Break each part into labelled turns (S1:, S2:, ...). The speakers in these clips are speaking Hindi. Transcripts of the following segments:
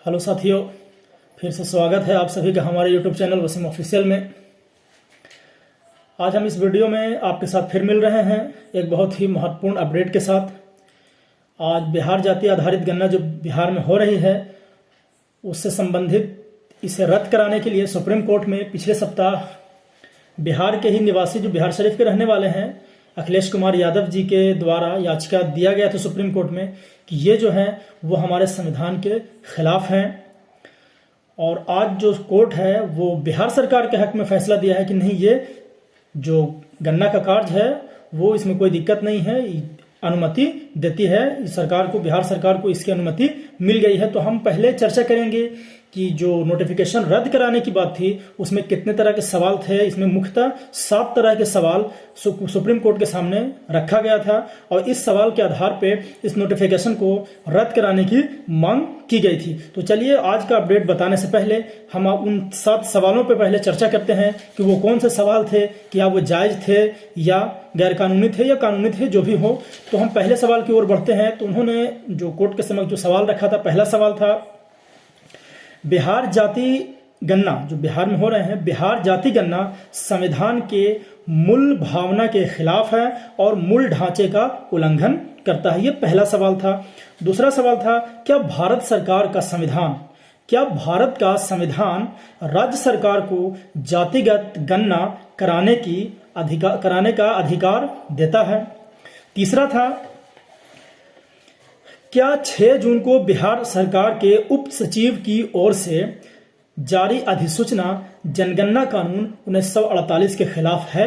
S1: हेलो साथियों, फिर से स्वागत है आप सभी का हमारे यूट्यूब चैनल वसीम ऑफिशियल में। आज हम इस वीडियो में आपके साथ फिर मिल रहे हैं एक बहुत ही महत्वपूर्ण अपडेट के साथ। आज बिहार जाति आधारित गणना जो बिहार में हो रही है उससे संबंधित इसे रद्द कराने के लिए सुप्रीम कोर्ट में पिछले सप्ताह बिहार के ही निवासी जो बिहार शरीफ के रहने वाले हैं अखिलेश कुमार यादव जी के द्वारा याचिका दिया गया था सुप्रीम कोर्ट में कि ये जो है वो हमारे संविधान के खिलाफ हैं। और आज जो कोर्ट है वो बिहार सरकार के हक में फैसला दिया है कि नहीं, ये जो गणना का कार्य है वो इसमें कोई दिक्कत नहीं है, अनुमति देती है सरकार को, बिहार सरकार को इसकी अनुमति मिल गई है। तो हम पहले चर्चा करेंगे कि जो नोटिफिकेशन रद्द कराने की बात थी उसमें कितने तरह के सवाल थे। इसमें मुख्यतः 7 तरह के सवाल सुप्रीम कोर्ट के सामने रखा गया था और इस सवाल के आधार पे इस नोटिफिकेशन को रद्द कराने की मांग की गई थी। तो चलिए आज का अपडेट बताने से पहले हम उन 7 सवालों पे पहले चर्चा करते हैं कि वो कौन से सवाल थे, क्या वो जायज थे या गैर कानूनी थे या कानूनी थे, जो भी हो। तो हम पहले सवाल की ओर बढ़ते हैं। तो उन्होंने जो कोर्ट के समक्ष जो सवाल रखा था, पहला सवाल था बिहार जाति गणना जो बिहार में हो रहे हैं, बिहार जाति गणना संविधान के मूल भावना के खिलाफ है और मूल ढांचे का उल्लंघन करता है। ये पहला सवाल था। दूसरा सवाल था क्या भारत का संविधान राज्य सरकार को जातिगत गणना कराने का अधिकार देता है। तीसरा था क्या 6 जून को बिहार सरकार के उप सचिव की ओर से जारी अधिसूचना जनगणना कानून 1948 के खिलाफ है।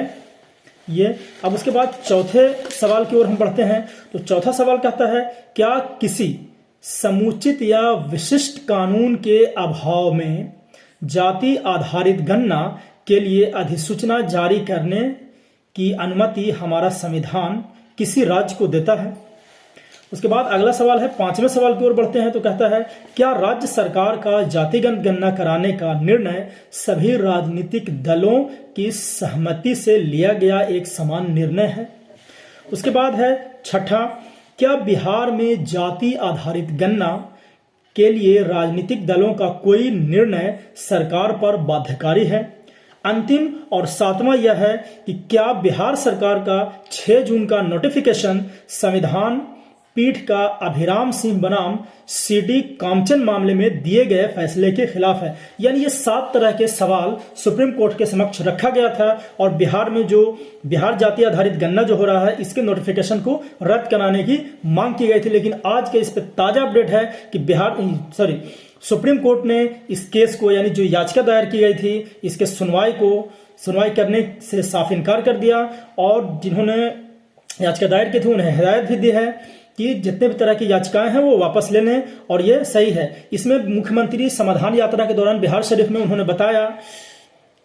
S1: ये अब उसके बाद चौथे सवाल की ओर हम बढ़ते हैं। तो चौथा सवाल कहता है क्या किसी समुचित या विशिष्ट कानून के अभाव में जाति आधारित गणना के लिए अधिसूचना जारी करने की अनुमति हमारा संविधान किसी राज्य को देता है। उसके बाद अगला सवाल है, 5वें सवाल की ओर बढ़ते हैं। तो कहता है क्या राज्य सरकार का जातिगत गणना कराने का निर्णय सभी राजनीतिक दलों की सहमति से लिया गया एक समान निर्णय है। उसके बाद है छठा, क्या बिहार में जाति आधारित गणना के लिए राजनीतिक दलों का कोई निर्णय सरकार पर बाध्यकारी है। अंतिम और 7वां यह है कि क्या बिहार सरकार का 6 जून का नोटिफिकेशन संविधान पीठ का अभिराम सिंह बनाम सीडी कामचंद मामले में दिए गए फैसले के खिलाफ है। यानी ये 7 तरह के सवाल सुप्रीम कोर्ट के समक्ष रखा गया था और बिहार में जो बिहार जाति आधारित गणना जो हो रहा है इसके नोटिफिकेशन को रद्द कराने की मांग की गई थी। लेकिन आज के इस पे ताजा अपडेट है कि सुप्रीम कोर्ट ने इस केस को, यानी जो याचिका दायर की गई थी, इसके सुनवाई करने से साफ इनकार कर दिया और जिन्होंने याचिका दायर की थी उन्हें हिदायत भी दी है कि जितने भी तरह की याचिकाएं हैं वो वापस ले लें और ये सही है। इसमें मुख्यमंत्री समाधान यात्रा के दौरान बिहार शरीफ में उन्होंने बताया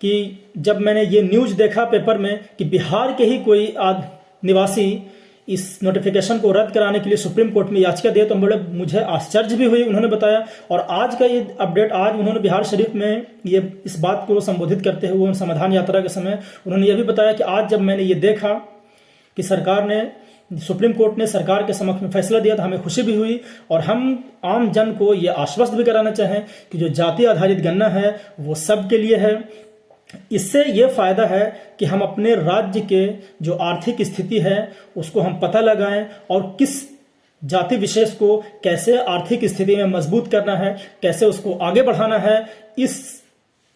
S1: कि जब मैंने ये न्यूज देखा पेपर में कि बिहार के ही कोई निवासी इस नोटिफिकेशन को रद्द कराने के लिए सुप्रीम कोर्ट में याचिका दिए तो मुझे आश्चर्य भी हुई, उन्होंने बताया। और आज का ये अपडेट, आज उन्होंने बिहार शरीफ में ये इस बात को संबोधित करते हुए समाधान यात्रा के समय उन्होंने ये भी बताया कि आज जब मैंने ये देखा कि सुप्रीम कोर्ट ने सरकार के समक्ष में फैसला दिया था, हमें खुशी भी हुई। और हम आम जन को ये आश्वस्त भी कराना चाहें कि जो जाति आधारित गणना है वो सबके लिए है। इससे ये फायदा है कि हम अपने राज्य के जो आर्थिक स्थिति है उसको हम पता लगाएं और किस जाति विशेष को कैसे आर्थिक स्थिति में मजबूत करना है, कैसे उसको आगे बढ़ाना है, इस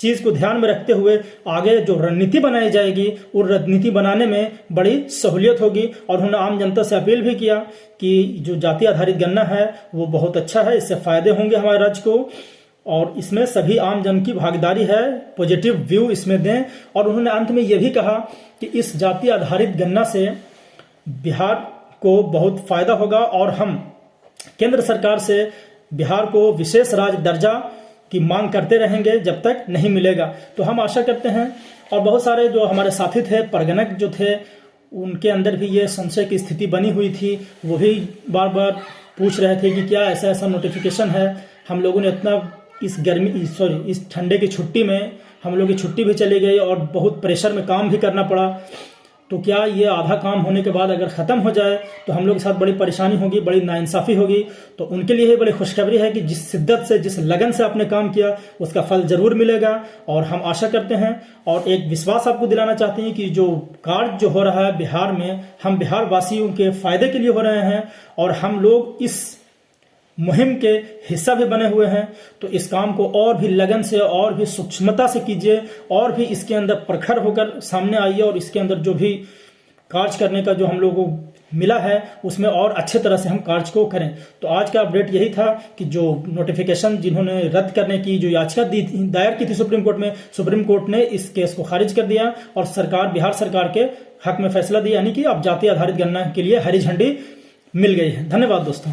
S1: चीज को ध्यान में रखते हुए आगे जो रणनीति बनाई जाएगी वो रणनीति बनाने में बड़ी सहूलियत होगी। और उन्होंने आम जनता से अपील भी किया कि जो जाति आधारित गणना है वो बहुत अच्छा है, इससे फायदे होंगे हमारे राज्य को और इसमें सभी आम जन की भागीदारी है, पॉजिटिव व्यू इसमें दें। और उन्होंने अंत में ये भी कहा कि इस जाति आधारित गणना से बिहार को बहुत फायदा होगा और हम केंद्र सरकार से बिहार को विशेष राज्य दर्जा की मांग करते रहेंगे जब तक नहीं मिलेगा। तो हम आशा करते हैं। और बहुत सारे जो हमारे साथी थे, परगणक जो थे, उनके अंदर भी ये संशय की स्थिति बनी हुई थी, वो भी बार बार पूछ रहे थे कि क्या ऐसा नोटिफिकेशन है। हम लोगों ने इतना इस ठंडे की छुट्टी में हम लोग की छुट्टी भी चली गई और बहुत प्रेशर में काम भी करना पड़ा। तो क्या ये आधा काम होने के बाद अगर ख़त्म हो जाए तो हम लोग के साथ बड़ी परेशानी होगी, बड़ी नाइंसाफ़ी होगी। तो उनके लिए ये बड़ी खुशखबरी है कि जिस शिद्दत से, जिस लगन से आपने काम किया उसका फल ज़रूर मिलेगा। और हम आशा करते हैं और एक विश्वास आपको दिलाना चाहते हैं कि जो कार्य जो हो रहा है बिहार में, हम बिहार वासियों के फ़ायदे के लिए हो रहे हैं और हम लोग इस मुहिम के हिस्सा भी बने हुए हैं। तो इस काम को और भी लगन से और भी सूक्ष्मता से कीजिए और भी इसके अंदर प्रखर होकर सामने आइए और इसके अंदर जो भी कार्य करने का जो हम लोगों को मिला है उसमें और अच्छे तरह से हम कार्य को करें। तो आज का अपडेट यही था कि जो नोटिफिकेशन जिन्होंने रद्द करने की जो याचिका दायर की थी सुप्रीम कोर्ट में, सुप्रीम कोर्ट ने इस केस को खारिज कर दिया और सरकार, बिहार सरकार के हक में फैसला दिया, यानी कि अब जाति आधारित गणना के लिए हरी झंडी मिल गई है। धन्यवाद दोस्तों।